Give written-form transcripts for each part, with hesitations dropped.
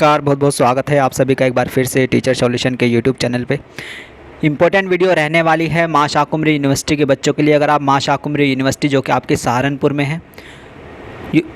नमस्कार, बहुत बहुत स्वागत है आप सभी का एक बार फिर से टीचर सॉल्यूशन के यूट्यूब चैनल पे। इंपॉर्टेंट वीडियो रहने वाली है मां शाकुंभरी यूनिवर्सिटी के बच्चों के लिए। अगर आप मां शाकुंभरी यूनिवर्सिटी जो कि आपके सहारनपुर में है,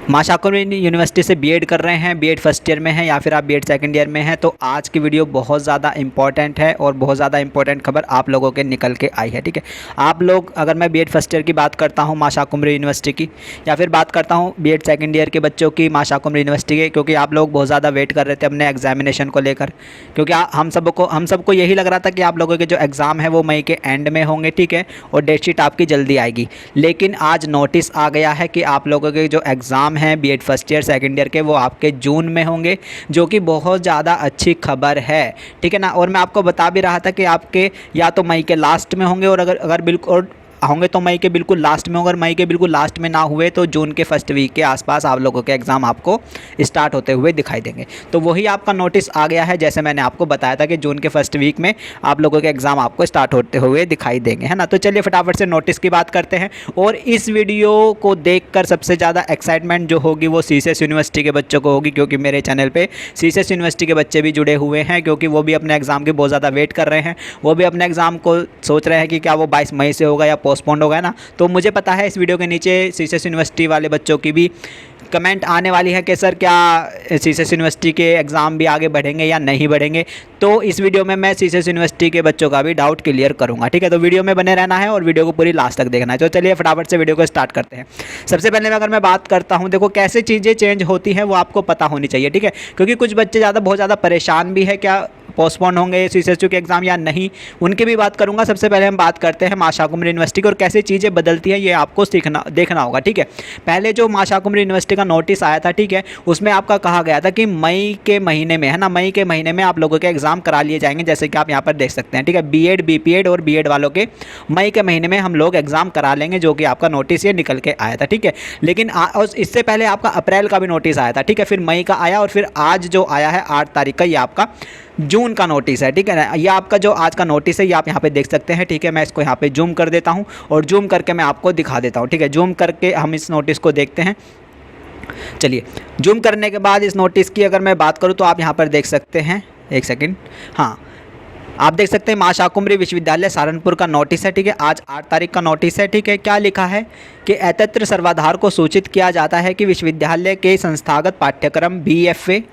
मां शाकुंभरी यूनिवर्सिटी से बीएड कर रहे हैं, बीएड फर्स्ट ईयर में हैं या फिर आप बीएड सेकंड ईयर में हैं, तो आज की वीडियो बहुत ज़्यादा इंपॉर्टेंट है और बहुत ज़्यादा इंपॉर्टेंट खबर आप लोगों के निकल के आई है। ठीक है, आप लोग, अगर मैं बीएड फर्स्ट ईयर की बात करता हूं मां शाकुंभरी यूनिवर्सिटी की, या फिर बात करता हूं बीएड सेकंड ईयर के बच्चों की मां शाकुंभरी यूनिवर्सिटी के, क्योंकि आप लोग बहुत ज़्यादा वेट कर रहे थे अपने एग्जामिनेशन को लेकर, क्योंकि हम सबको यही लग रहा था कि आप लोगों के जो एग्ज़ाम है वो मई के एंड में होंगे। ठीक है, और डेट शीट आपकी जल्दी आएगी। लेकिन आज नोटिस आ गया है कि आप लोगों के जो एग्ज़ाम हैं BEd first year second year के, वो आपके जून में होंगे, जो कि बहुत ज़्यादा अच्छी खबर है। ठीक है ना, और मैं आपको बता भी रहा था कि आपके या तो मई के लास्ट में होंगे, और अगर बिल्कुल होंगे तो मई के बिल्कुल लास्ट में, अगर मई के बिल्कुल लास्ट में ना हुए तो जून के फर्स्ट वीक के आसपास आप लोगों के एग्ज़ाम आपको स्टार्ट होते हुए दिखाई देंगे। तो वही आपका नोटिस आ गया है, जैसे मैंने आपको बताया था कि जून के फर्स्ट वीक में आप लोगों के एग्ज़ाम आपको स्टार्ट होते हुए दिखाई देंगे, है ना। तो चलिए फटाफट से नोटिस की बात करते हैं। और इस वीडियो को देखकर सबसे ज़्यादा एक्साइटमेंट जो होगी वो सीसेस यूनिवर्सिटी के बच्चों को होगी, क्योंकि मेरे चैनल पर सीसेस यूनिवर्सिटी के बच्चे भी जुड़े हुए हैं, क्योंकि वो भी अपने एग्ज़ाम की बहुत ज़्यादा वेट कर रहे हैं। वो भी अपने एग्ज़ाम को सोच रहे हैं कि क्या वो 22 मई से होगा या पोस्टपोन्ड होगा, है ना। तो मुझे पता है इस वीडियो के नीचे सीसेस यूनिवर्सिटी वाले बच्चों की भी कमेंट आने वाली है कि सर क्या सीसेस यूनिवर्सिटी के एग्ज़ाम भी आगे बढ़ेंगे या नहीं बढ़ेंगे। तो इस वीडियो में मैं सीसेस यूनिवर्सिटी के बच्चों का भी डाउट क्लियर करूंगा। ठीक है, तो वीडियो में बने रहना है और वीडियो को पूरी लास्ट तक देखना है। तो चलिए फटाफट से वीडियो को स्टार्ट करते हैं। सबसे पहले अगर मैं बात करता हूँ, देखो कैसे चीज़ें चेंज होती हैं वो आपको पता होनी चाहिए। ठीक है, क्योंकि कुछ बच्चे बहुत ज़्यादा परेशान भी है, क्या पोस्टपोन होंगे सीसेसयू के एग्ज़ाम या नहीं, उनकी भी बात करूंगा। सबसे पहले हम बात करते हैं मां शाकुंभरी यूनिवर्सिटी की, और कैसे चीज़ें बदलती हैं ये आपको देखना होगा। ठीक है, पहले जो मां शाकुंभरी यूनिवर्सिटी का नोटिस आया था, ठीक है, उसमें आपका कहा गया था कि मई के महीने में, है ना, मई के महीने में आप लोगों के एग्ज़ाम करा लिए जाएंगे, जैसे कि आप यहाँ पर देख सकते हैं। ठीक है, बीएड, बीपीएड और बीएड वालों के मई के महीने में हम लोग एग्ज़ाम करा लेंगे, जो कि आपका नोटिस ये निकल के आया था। ठीक है, लेकिन इससे पहले आपका अप्रैल का भी नोटिस आया था। ठीक है, फिर मई का आया, और फिर आज जो आया है 8 तारीख का, ये आपका जून का नोटिस है। ठीक है ना, ये आपका जो आज का नोटिस है ये आप यहाँ पे देख सकते हैं। ठीक है, मैं इसको यहाँ पे जूम कर देता हूँ और जूम करके मैं आपको दिखा देता हूँ। ठीक है, जूम करके हम इस नोटिस को देखते हैं। चलिए, जूम करने के बाद इस नोटिस की अगर मैं बात करूँ तो आप यहाँ पर देख सकते हैं, एक सेकेंड, हाँ, आप देख सकते हैं मां शाकुंभरी विश्वविद्यालय सहारनपुर का नोटिस है। ठीक है, आज 8 तारीख का नोटिस है। ठीक है, क्या लिखा है कि एकत्र सर्वाधार को सूचित किया जाता है कि विश्वविद्यालय के संस्थागत पाठ्यक्रम BFA,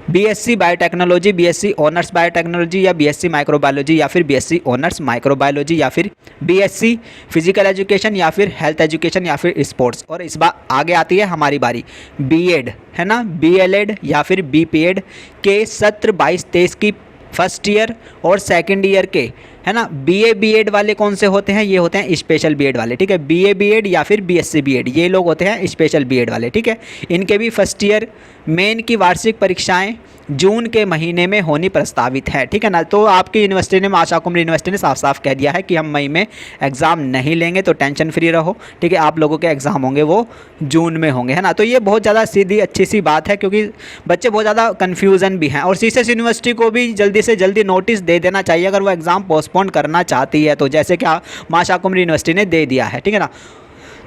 BSc biotechnology, BSc honours biotechnology या बीएससी माइक्रोबायोलॉजी या फिर बीएससी ऑनर्स माइक्रोबायोलॉजी या फिर बीएससी फिजिकल एजुकेशन या फिर हेल्थ एजुकेशन या फिर स्पोर्ट्स, और इस बार आगे आती है हमारी बारी बीएड, है ना, बीएलएड या फिर बीपीएड के सत्र 22-23 की फर्स्ट ईयर और सेकंड ईयर के, है ना। बीए बीएड वाले कौन से होते हैं, ये होते हैं स्पेशल बीएड वाले। ठीक है, बीए बीएड या फिर बीएससी बीएड, ये लोग होते हैं स्पेशल बीएड वाले। ठीक है, इनके भी फर्स्ट ईयर मेन की वार्षिक परीक्षाएं जून के महीने में होनी प्रस्तावित है। ठीक है ना, तो आपकी यूनिवर्सिटी ने, मां शाकुंभरी यूनिवर्सिटी ने साफ साफ कह दिया है कि हम मई में एग्ज़ाम नहीं लेंगे, तो टेंशन फ्री रहो। ठीक है, आप लोगों के एग्ज़ाम होंगे वो जून में होंगे, है ना। तो ये बहुत ज़्यादा सीधी अच्छी सी बात है, क्योंकि बच्चे बहुत ज़्यादा कन्फ्यूज़न भी हैं, और सीसेस यूनिवर्सिटी को भी जल्दी से जल्दी नोटिस दे देना चाहिए अगर वो एग्ज़ाम पोस्टपोन करना चाहती है, तो जैसे कि मां शाकुंभरी यूनिवर्सिटी ने दे दिया है। ठीक है ना,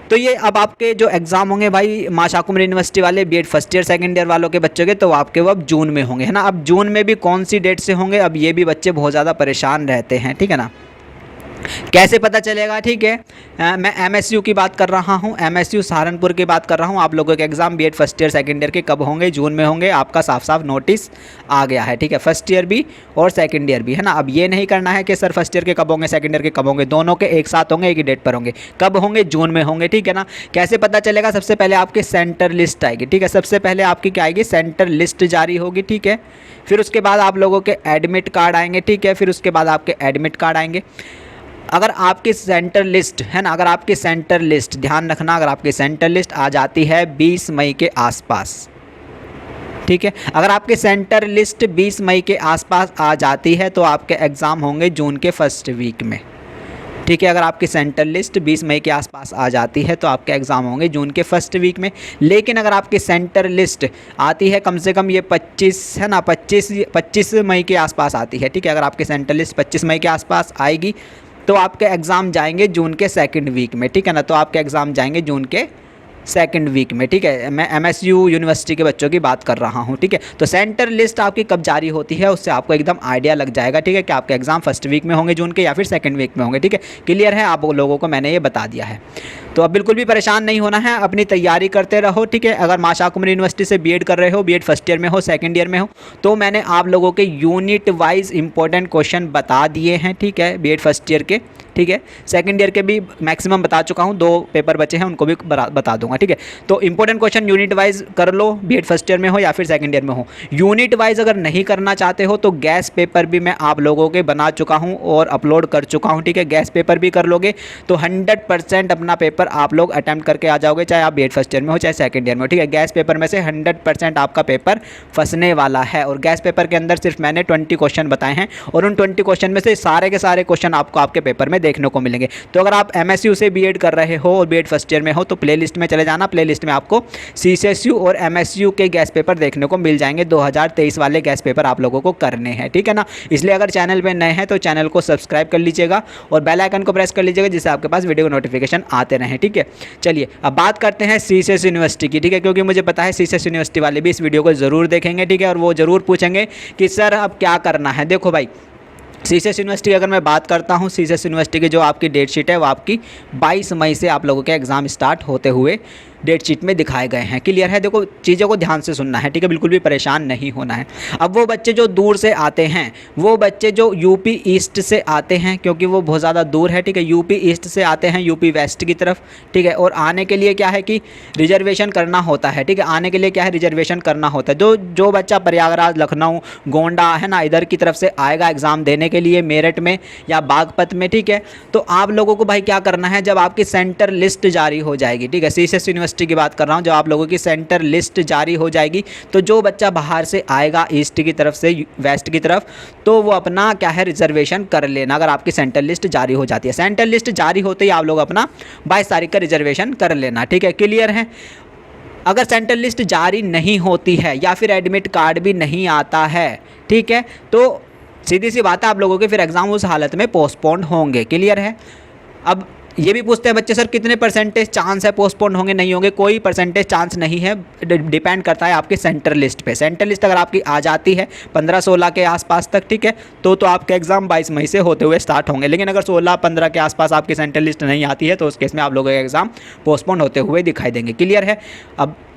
तो ये अब आपके जो एग्ज़ाम होंगे भाई मां शाकुंभरी यूनिवर्सिटी वाले BEd first year second year वालों के बच्चों के, तो आपके वो अब जून में होंगे, है ना। अब जून में भी कौन सी डेट से होंगे, अब ये भी बच्चे बहुत ज़्यादा परेशान रहते हैं। ठीक है ना, कैसे पता चलेगा। ठीक है, मैं एमएसयू की बात कर रहा हूँ, एमएसयू सहारनपुर की बात कर रहा हूँ। आप लोगों के exam BEd first year second year के कब होंगे, जून में होंगे, आपका साफ साफ नोटिस आ गया है। ठीक है, फर्स्ट ईयर भी और सेकंड ईयर भी, है ना। अब ये नहीं करना है कि सर फर्स्ट ईयर के कब होंगे, सेकंड ईयर के कब होंगे, दोनों के एक साथ होंगे, एक ही डेट पर होंगे। कब होंगे, जून में होंगे। ठीक है ना, कैसे पता चलेगा, सबसे पहले आपकी सेंटर लिस्ट आएगी। ठीक है, सबसे पहले आपकी क्या आएगी, सेंटर लिस्ट जारी होगी। ठीक है, फिर उसके बाद आप लोगों के एडमिट कार्ड आएंगे। ठीक है, फिर उसके बाद आपके एडमिट कार्ड आएंगे। अगर आपकी सेंटर लिस्ट, है ना, अगर आपकी सेंटर लिस्ट, ध्यान रखना, अगर आपकी सेंटर लिस्ट आ जाती है 20 मई के आसपास, ठीक है, अगर आपके सेंटर लिस्ट 20 मई के आसपास आ जाती है तो आपके एग्ज़ाम होंगे जून के फर्स्ट वीक में। ठीक है, अगर आपकी सेंटर लिस्ट 20 मई के आसपास आ जाती है तो आपके एग्ज़ाम होंगे जून के फर्स्ट वीक में। लेकिन अगर आपकी सेंटर लिस्ट आती है कम से कम ये 25, है ना, 25 मई के आसपास आती है। ठीक है, अगर आपकी सेंटर लिस्ट 25 मई के आसपास आएगी तो आपके एग्ज़ाम जाएंगे जून के सेकंड वीक में। ठीक है ना, तो आपके एग्ज़ाम जाएंगे जून के सेकंड वीक में, ठीक है। मैं एमएसयू यूनिवर्सिटी के बच्चों की बात कर रहा हूँ, ठीक है। तो सेंटर लिस्ट आपकी कब जारी होती है उससे आपको एकदम आइडिया लग जाएगा, ठीक है, कि आपके एग्जाम फर्स्ट वीक में होंगे जून के या फिर सेकंड वीक में होंगे, ठीक है। क्लियर है, आप लोगों को मैंने ये बता दिया है। तो अब बिल्कुल भी परेशान नहीं होना है, अपनी तैयारी करते रहो, ठीक है। अगर मां शाकुंभरी यूनिवर्सिटी से बीएड कर रहे हो, बीएड फर्स्ट ईयर में हो, सेकंड ईयर में हो, तो मैंने आप लोगों के यूनिट वाइज इंपॉर्टेंट क्वेश्चन बता दिए हैं, ठीक है, बीएड फर्स्ट ईयर के, ठीक है। सेकंड ईयर के भी मैक्सिमम बता चुका हूँ, 2 पेपर बचे हैं उनको भी बता दूंगा, ठीक है। तो इंपॉर्टेंट क्वेश्चन यूनिट वाइज कर लो, बीएड फर्स्ट ईयर में हो या फिर सेकंड ईयर में हो। यूनिट वाइज अगर नहीं करना चाहते हो तो गैस पेपर भी मैं आप लोगों के बना चुका हूँ और अपलोड कर चुका हूँ, ठीक है। गैस पेपर भी कर लोगे तो 100% अपना पेपर आप लोग अटैम्प्ट करके आ जाओगे, चाहे आप बीएड फर्स्ट ईयर में हो चाहे सेकंड ईयर में हो, ठीक है। गैस पेपर में से 100% आपका पेपर फंसने वाला है और गैस पेपर के अंदर सिर्फ मैंने 20 क्वेश्चन बताए हैं और उन 20 क्वेश्चन में से सारे के सारे क्वेश्चन आपको आपके पेपर में देखने को मिलेंगे। तो अगर आप एमएसयू से बीएड कर रहे हो और बीएड फर्स्ट ईयर में हो तो प्लेलिस्ट में चले जाना, प्लेलिस्ट में आपको सीसीएसयू और एमएसयू के गैस पेपर देखने को मिल जाएंगे। 2023 वाले गैस पेपर आप लोगों को करने हैं, ठीक है ना। इसलिए अगर चैनल पे नए हैं तो चैनल को सब्सक्राइब कर लीजिएगा और बेल आइकन को प्रेस कर लीजिएगा जिससे आपके पास वीडियो नोटिफिकेशन आते रहें, ठीक है। चलिए अब बात करते हैं सीसीएस यूनिवर्सिटी की, ठीक है, क्योंकि मुझे पता है सीसीएस यूनिवर्सिटी वाले भी इस वीडियो को ज़रूर देखेंगे, ठीक है, और वो ज़रूर पूछेंगे कि सर अब क्या करना है। देखो भाई, सीसीएस यूनिवर्सिटी की अगर मैं बात करता हूँ, सीसीएस यूनिवर्सिटी की जो आपकी डेट शीट है वो आपकी 22 मई से आप लोगों के एग्ज़ाम स्टार्ट होते हुए डेट शीट में दिखाए गए हैं। क्लियर है, देखो चीज़ों को ध्यान से सुनना है, ठीक है, बिल्कुल भी परेशान नहीं होना है। अब वो बच्चे जो दूर से आते हैं, वो बच्चे जो यूपी ईस्ट से आते हैं, क्योंकि वो बहुत ज़्यादा दूर है, ठीक है, यूपी ईस्ट से आते हैं यूपी वेस्ट की तरफ, ठीक है, और आने के लिए क्या है कि रिजर्वेशन करना होता है, ठीक है, आने के लिए क्या है रिजर्वेशन करना होता है। जो बच्चा प्रयागराज, लखनऊ, गोंडा है ना, इधर की तरफ से आएगा एग्ज़ाम देने के लिए मेरठ में या बागपत में, ठीक है, तो आप लोगों को भाई क्या करना है, जब आपकी सेंटर लिस्ट जारी हो जाएगी, ठीक है, सीसीएस यूनिवर्सिटी की बात कर रहा हूं, जब आप लोगों की सेंटर लिस्ट जारी हो जाएगी तो जो बच्चा बाहर से आएगा ईस्ट की तरफ से वेस्ट की तरफ, तो वो अपना क्या है रिजर्वेशन कर लेना। अगर आपकी सेंटर लिस्ट जारी हो जाती है, सेंटर लिस्ट जारी होते ही आप लोग अपना 22 तारीख का रिजर्वेशन कर लेना, ठीक है। क्लियर है। अगर सेंटर लिस्ट जारी नहीं होती है या फिर एडमिट कार्ड भी नहीं आता है, ठीक है, तो सीधी सी बात है आप लोगों के फिर एग्ज़ाम उस हालत में पोस्टपोन होंगे। क्लियर है। अब ये भी पूछते हैं बच्चे सर कितने परसेंटेज चांस है पोस्टपोन होंगे नहीं होंगे। कोई परसेंटेज चांस नहीं है, डिपेंड करता है आपके सेंटर लिस्ट पे। सेंटर लिस्ट अगर आपकी आ जाती है 15-16 के आसपास तक, ठीक है, तो आपके एग्ज़ाम 22 मई से होते हुए स्टार्ट होंगे। लेकिन अगर 16-15 के आसपास आपकी सेंटर लिस्ट नहीं आती है तो उस केस में आप लोगों के एग्ज़ाम पोस्टपोन होते हुए दिखाई देंगे। क्लियर है।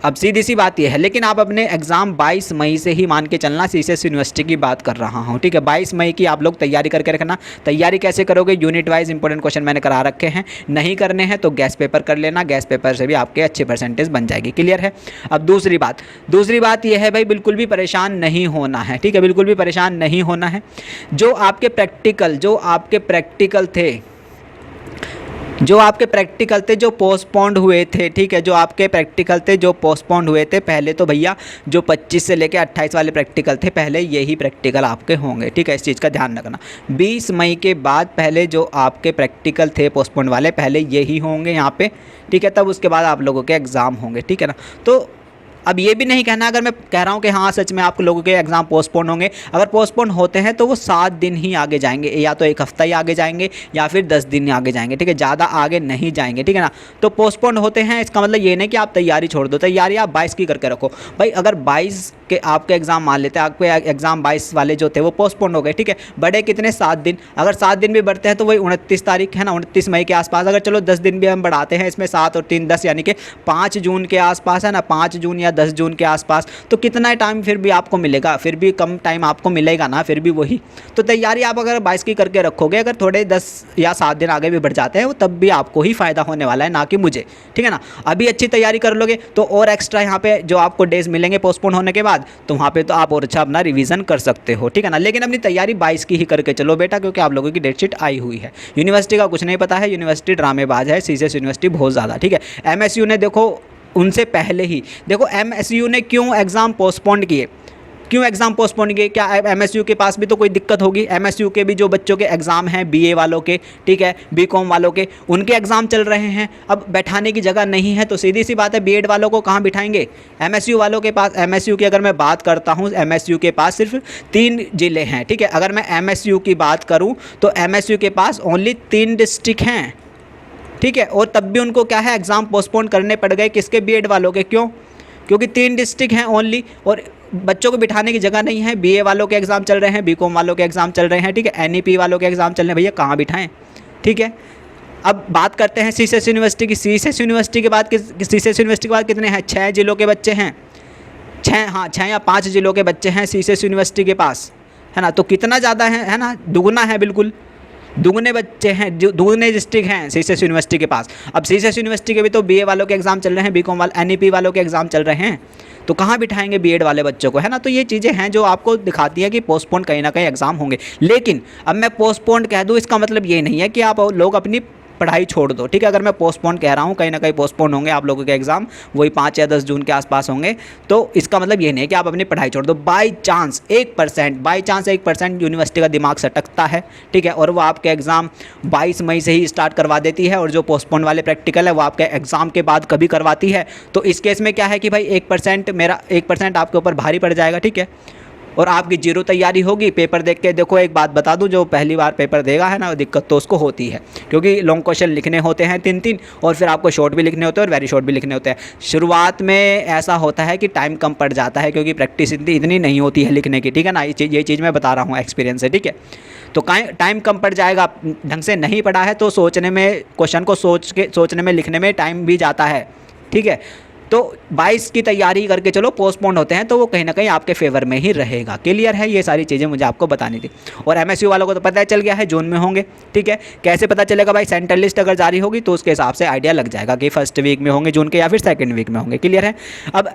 अब सीधी सी बात यह है, लेकिन आप अपने एग्ज़ाम 22 मई से ही मान के चलना। सीसीएस यूनिवर्सिटी की बात कर रहा हूँ, ठीक है, 22 मई की आप लोग तैयारी करके रखना। तैयारी कैसे करोगे, यूनिट वाइज इंपॉर्टेंट क्वेश्चन मैंने करा रखे हैं, नहीं करने हैं तो गैस पेपर कर लेना, गैस पेपर से भी आपके अच्छे परसेंटेज बन जाएगी। क्लियर है। अब दूसरी बात यह है भाई, बिल्कुल भी परेशान नहीं होना है, ठीक है, बिल्कुल भी परेशान नहीं होना है। जो आपके प्रैक्टिकल थे जो पोस्टपोन्ड हुए थे, ठीक है, जो आपके प्रैक्टिकल थे जो पोस्टपोन्ड हुए थे, पहले तो भैया जो 25 से लेकर 28 वाले प्रैक्टिकल थे, पहले यही प्रैक्टिकल आपके होंगे, ठीक है, इस चीज़ का ध्यान रखना। 20 मई के बाद पहले जो आपके प्रैक्टिकल थे पोस्टपोन्ड वाले, पहले यही होंगे यहाँ पे, ठीक है, तब उसके बाद आप लोगों के एग्ज़ाम होंगे, ठीक है ना। तो अब ये भी नहीं कहना, अगर मैं कह रहा हूँ कि हाँ सच में आप लोगों के एग्ज़ाम पोस्टपोन होंगे, अगर पोस्टपोन होते हैं तो वो 7 दिन ही आगे जाएंगे, या तो 1 हफ्ता ही आगे जाएंगे या फिर 10 दिन आगे जाएंगे, ठीक है, ज़्यादा आगे नहीं जाएंगे, ठीक है ना। तो पोस्टपोन होते हैं इसका मतलब ये नहीं कि आप तैयारी छोड़ दो, तैयारी आप 22 की करके रखो भाई। अगर 22 के आपके एग्ज़ाम मान लेते हैं, आपके एग्ज़ाम 22 वाले जो थे वो पोस्टपोन हो गए, ठीक है, बढ़े कितने 7 दिन, अगर 7 दिन भी बढ़ते हैं तो वही 29 तारीख है ना, 29 मई के आसपास। अगर चलो 10 दिन भी हम बढ़ाते हैं इसमें, 7 और 3 10, यानी कि 5 जून के आसपास है ना, 5 जून या 10 जून के आसपास, तो कितना टाइम फिर भी आपको मिलेगा, फिर भी कम टाइम आपको मिलेगा ना, फिर भी वही। तो तैयारी आप अगर 22 की करके रखोगे, अगर थोड़े 10 या 7 दिन आगे भी बढ़ जाते हैं वो तब भी आपको ही फ़ायदा होने वाला है, ना कि मुझे, ठीक है ना। अभी अच्छी तैयारी कर लोगे तो और एक्स्ट्रा यहाँ पे जो आपको डेज मिलेंगे पोस्टपोन होने के बाद, तो वहाँ पे तो आप और अच्छा अपना रिवीजन कर सकते हो, ठीक है ना। लेकिन अपनी तैयारी 22 की ही करके चलो बेटा, क्योंकि आप लोगों की डेट शीट आई हुई है। यूनिवर्सिटी का कुछ नहीं पता है, यूनिवर्सिटी ड्रामेबाज है, सीसीएस यूनिवर्सिटी बहुत ज़्यादा, ठीक है। एमएसयू ने देखो उनसे पहले ही देखो एमएसयू ने क्यों एग्ज़ाम पोस्टपोन किए, क्या एमएसयू के पास भी तो कोई दिक्कत होगी। एमएसयू के भी जो बच्चों के एग्ज़ाम हैं, बीए वालों के, ठीक है, बीकॉम वालों के, उनके एग्ज़ाम चल रहे हैं। अब बैठाने की जगह नहीं है तो सीधी सी बात है बीएड वालों को कहाँ बिठाएंगे। एमएसयू वालों के पास, एमएसयू की अगर मैं बात करता हूँ, एमएसयू के पास सिर्फ 3 ज़िले हैं, ठीक है। अगर मैं एमएसयू की बात करूँ तो एमएसयू के पास ओनली 3 डिस्ट्रिक्ट हैं, ठीक है। और तब भी उनको क्या है, एग्ज़ाम पोस्टपोन करने पड़ गए, किसके, बीएड वालों के। क्यों? क्योंकि 3 डिस्ट्रिक्ट हैं ओनली और बच्चों को बिठाने की जगह नहीं है। बीए वालों के एग्ज़ाम चल रहे हैं, बीकॉम वालों के एग्ज़ाम चल रहे हैं, ठीक है, एनईपी वालों के एग्ज़ाम चल रहे हैं, भैया कहाँ बिठाएं, ठीक है। अब बात करते हैं सीसेस यूनिवर्सिटी की। सीसेस यूनिवर्सिटी के बाद सीसेस यूनिवर्सिटी के बाद कितने हैं, 6 जिलों के बच्चे हैं, 6 या 5 जिलों के बच्चे हैं सीसेस यूनिवर्सिटी के पास, है ना। तो कितना ज़्यादा है ना, दुगना है, बिल्कुल दुगने बच्चे हैं, जो दुगने डिस्ट्रिक्ट हैं सीसेस यूनिवर्सिटी के पास। अब सीसेस यूनिवर्सिटी के भी तो बीए वालों के एग्ज़ाम चल रहे हैं, बीकॉम वाले, एनईपी वालों के एग्ज़ाम चल रहे हैं, तो कहाँ बिठाएंगे बीएड वाले बच्चों को, है ना। तो ये चीज़ें हैं जो आपको दिखाती है कि पोस्टपोन कहीं ना कहीं एग्ज़ाम होंगे। लेकिन अब मैं पोस्टपोन कह दूँ, इसका मतलब ये नहीं है कि आप लोग अपनी पढ़ाई छोड़ दो, ठीक है। अगर मैं पोस्टपोन कह रहा हूँ, कहीं ना कहीं पोस्टपोन होंगे आप लोगों के एग्ज़ाम, वही 5 या 10 जून के आसपास होंगे, तो इसका मतलब ये नहीं है कि आप अपनी पढ़ाई छोड़ दो। बाई चांस 1% यूनिवर्सिटी का दिमाग सटकता है, ठीक है, और वो आपके एग्ज़ाम 22 मई से ही स्टार्ट करवा देती है, और जो पोस्टपोन वाले प्रैक्टिकल है वो आपके एग्ज़ाम के बाद कभी करवाती है। तो इस केस में क्या है कि भाई 1% आपके ऊपर भारी पड़ जाएगा, ठीक है, और आपकी जीरो तैयारी होगी। पेपर देख के देखो, एक बात बता दूं, जो पहली बार पेपर देगा है ना, दिक्कत तो उसको होती है, क्योंकि लॉन्ग क्वेश्चन लिखने होते हैं 3-3, और फिर आपको शॉर्ट भी लिखने होते हैं और वेरी शॉर्ट भी लिखने होते हैं। शुरुआत में ऐसा होता है कि टाइम कम पड़ जाता है, क्योंकि प्रैक्टिस इतनी नहीं होती है लिखने की, ठीक है ना। ये चीज़ मैं बता रहा हूँ एक्सपीरियंस से, ठीक है। तो टाइम कम पड़ जाएगा, ढंग से नहीं पढ़ा है तो सोचने में, क्वेश्चन को सोचने में, लिखने में टाइम भी जाता है, ठीक है। तो 22 की तैयारी करके चलो, पोस्टपोन होते हैं तो वो कहीं ना कहीं आपके फेवर में ही रहेगा। क्लियर है, ये सारी चीज़ें मुझे आपको बतानी थी। और एमएसयू वालों को तो पता चल गया है जून में होंगे, ठीक है। कैसे पता चलेगा भाई, सेंट्रल लिस्ट अगर जारी होगी तो उसके हिसाब से आइडिया लग जाएगा कि फर्स्ट वीक में होंगे जून के या फिर सेकेंड वीक में होंगे। क्लियर है। अब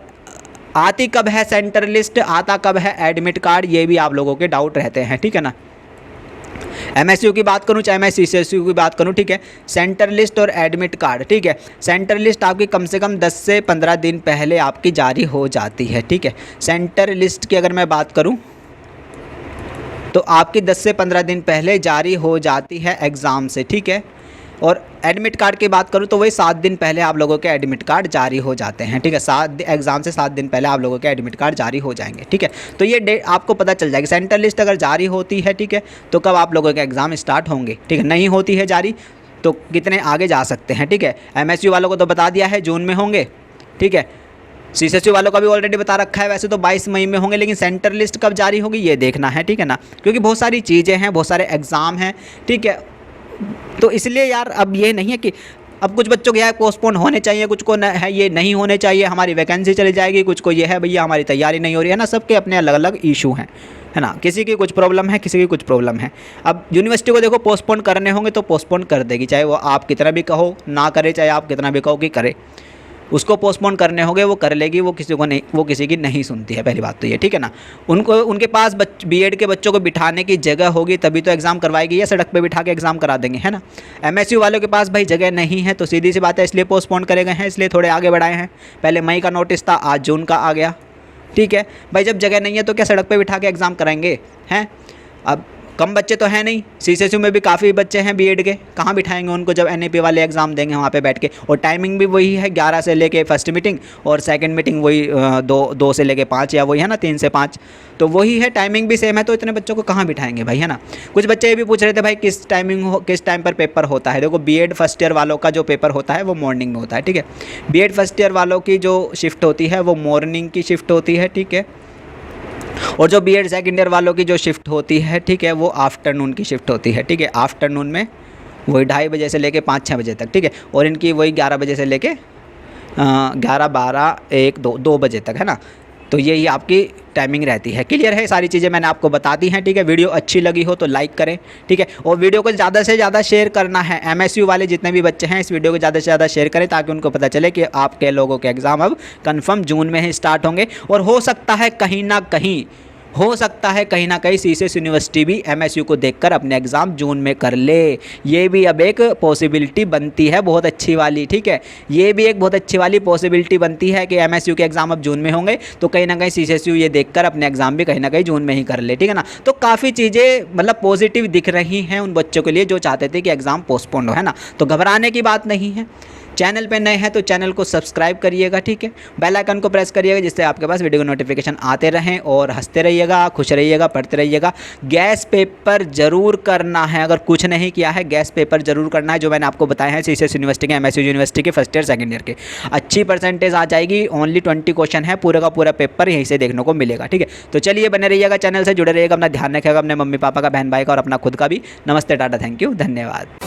आती कब है सेंट्रल लिस्ट, आता कब है एडमिट कार्ड, ये भी आप लोगों के डाउट रहते हैं, ठीक है ना। एमएसयू की बात करूं चाहे मैं सीएसयू की बात करूं, ठीक है, सेंटर लिस्ट और एडमिट कार्ड, ठीक है। सेंटर लिस्ट आपकी कम से कम 10 से 15 दिन पहले आपकी जारी हो जाती है, ठीक है। सेंटर लिस्ट की अगर मैं बात करूं तो आपकी 10 से 15 दिन पहले जारी हो जाती है एग्ज़ाम से, ठीक है। और एडमिट कार्ड की बात करूँ तो वही 7 दिन पहले आप लोगों के एडमिट कार्ड जारी हो जाते हैं, ठीक है। एग्ज़ाम से 7 दिन पहले आप लोगों के एडमिट कार्ड जारी हो जाएंगे, ठीक है। तो ये डेट आपको पता चल जाएगी। सेंट्रल लिस्ट अगर जारी होती है, ठीक है, तो कब आप लोगों के एग्ज़ाम स्टार्ट होंगे, ठीक है। नहीं होती है जारी तो कितने आगे जा सकते हैं, ठीक है। एमएसयू वालों को तो बता दिया है जून में होंगे, ठीक है। सीएसयू वालों का भी ऑलरेडी बता रखा है, वैसे तो 22 मई में होंगे, लेकिन सेंटर लिस्ट कब जारी होगी ये देखना है, ठीक है ना। क्योंकि बहुत सारी चीज़ें हैं, बहुत सारे एग्ज़ाम हैं, ठीक है। तो इसलिए यार अब ये नहीं है कि अब कुछ बच्चों के यहाँ पोस्टपोन होने चाहिए, कुछ को है ये नहीं होने चाहिए, हमारी वैकेंसी चली जाएगी, कुछ को ये है भैया हमारी तैयारी नहीं हो रही है ना। सबके अपने अलग अलग इशू हैं, है ना। किसी की कुछ प्रॉब्लम है, किसी की कुछ प्रॉब्लम है। अब यूनिवर्सिटी को देखो पोस्टपोन करने होंगे तो पोस्टपोन कर देगी, चाहे वो आप कितना भी कहो ना करे, चाहे आप कितना भी कहो कि करे, उसको पोस्टपोन करने होंगे वो कर लेगी। वो किसी की नहीं सुनती है, पहली बात तो ये, ठीक है ना। उनके पास बीएड के बच्चों को बिठाने की जगह होगी तभी तो एग्ज़ाम करवाएगी, या सड़क पे बिठा के एग्ज़ाम करा देंगे, है ना। एमएसयू वालों के पास भाई जगह नहीं है, तो सीधी सी बात है, इसलिए पोस्टपोन करे गए हैं, इसलिए थोड़े आगे बढ़ाए हैं। पहले मई का नोटिस था, आज जून का आ गया, ठीक है भाई। जब जगह नहीं है तो क्या सड़क पर बिठा के एग्ज़ाम कराएंगे, हैं। अब कम बच्चे तो हैं नहीं, सीएसयू में भी काफ़ी बच्चे हैं बीएड के, कहाँ बिठाएंगे उनको जब एनईपी वाले एग्ज़ाम देंगे वहाँ पे बैठ के। और टाइमिंग भी वही है, 11 से लेके फर्स्ट मीटिंग, और सेकंड मीटिंग वही 2 से लेके 5, या वही है ना 3 से 5, तो वही है, टाइमिंग भी सेम है। तो इतने बच्चों को कहाँ बिठाएंगे भाई, है ना। कुछ बच्चे ये भी पूछ रहे थे भाई किस टाइम पर पेपर होता है। देखो बीएड फर्स्ट ईयर वालों का जो पेपर होता है वो मॉर्निंग में होता है, ठीक है। बीएड फर्स्ट ईयर वालों की जो शिफ्ट होती है वो मॉर्निंग की शिफ्ट होती है, ठीक है। और जो बीएड सेकेंड ईयर वालों की जो शिफ्ट होती है, ठीक है, वो आफ्टरनून की शिफ्ट होती है, ठीक है। आफ्टरनून में वही 2:30 बजे से लेके 5-6 बजे तक, ठीक है। और इनकी वही 11 बजे से लेके 11, 12, 1, 2 बजे तक, है ना। तो यही आपकी टाइमिंग रहती है। क्लियर है, सारी चीज़ें मैंने आपको बता दी हैं, ठीक है। वीडियो अच्छी लगी हो तो लाइक करें, ठीक है। और वीडियो को ज़्यादा से ज़्यादा शेयर करना है। एमएसयू वाले जितने भी बच्चे हैं इस वीडियो को ज़्यादा से ज़्यादा शेयर करें, ताकि उनको पता चले कि आपके लोगों के एग्ज़ाम अब कन्फर्म जून में ही स्टार्ट होंगे। और हो सकता है कहीं ना कहीं सीएसयू यूनिवर्सिटी भी एमएसयू को देखकर अपने एग्ज़ाम जून में कर ले। ये भी अब एक पॉसिबिलिटी बनती है, बहुत अच्छी वाली, ठीक है। ये भी एक बहुत अच्छी वाली पॉसिबिलिटी बनती है कि एमएसयू के एग्ज़ाम अब जून में होंगे, तो कहीं ना कहीं सीएसयू ये देखकर अपने एग्ज़ाम भी कहीं ना कहीं जून में ही कर ले, ठीक है ना। तो काफ़ी चीज़ें मतलब पॉजिटिव दिख रही हैं उन बच्चों के लिए जो चाहते थे कि एग्ज़ाम पोस्टपोन हो, है ना। तो घबराने की बात नहीं है, चैनल पे नए हैं तो चैनल को सब्सक्राइब करिएगा, ठीक है। बेल आइकन को प्रेस करिएगा जिससे आपके पास वीडियो के नोटिफिकेशन आते रहें। और हंसते रहिएगा, खुश रहिएगा, पढ़ते रहिएगा। गैस पेपर जरूर करना है, अगर कुछ नहीं किया है गैस पेपर जरूर करना है, जो मैंने आपको बताया है सीसीएस यूनिवर्सिटी के, एमएसयू यूनिवर्सिटी के फर्स्ट ईयर सेकंड ईयर के। अच्छी परसेंटेज आ जाएगी। ओनली 20 क्वेश्चन है, पूरा का पूरा पेपर यहीं से देखने को मिलेगा, ठीक है। तो चलिए बने रहिएगा, चैनल से जुड़े रहिएगा, अपना ध्यान रखिएगा, अपने मम्मी पापा का, बहन भाई का और अपना खुद का भी। नमस्ते, टाटा, थैंक यू, धन्यवाद।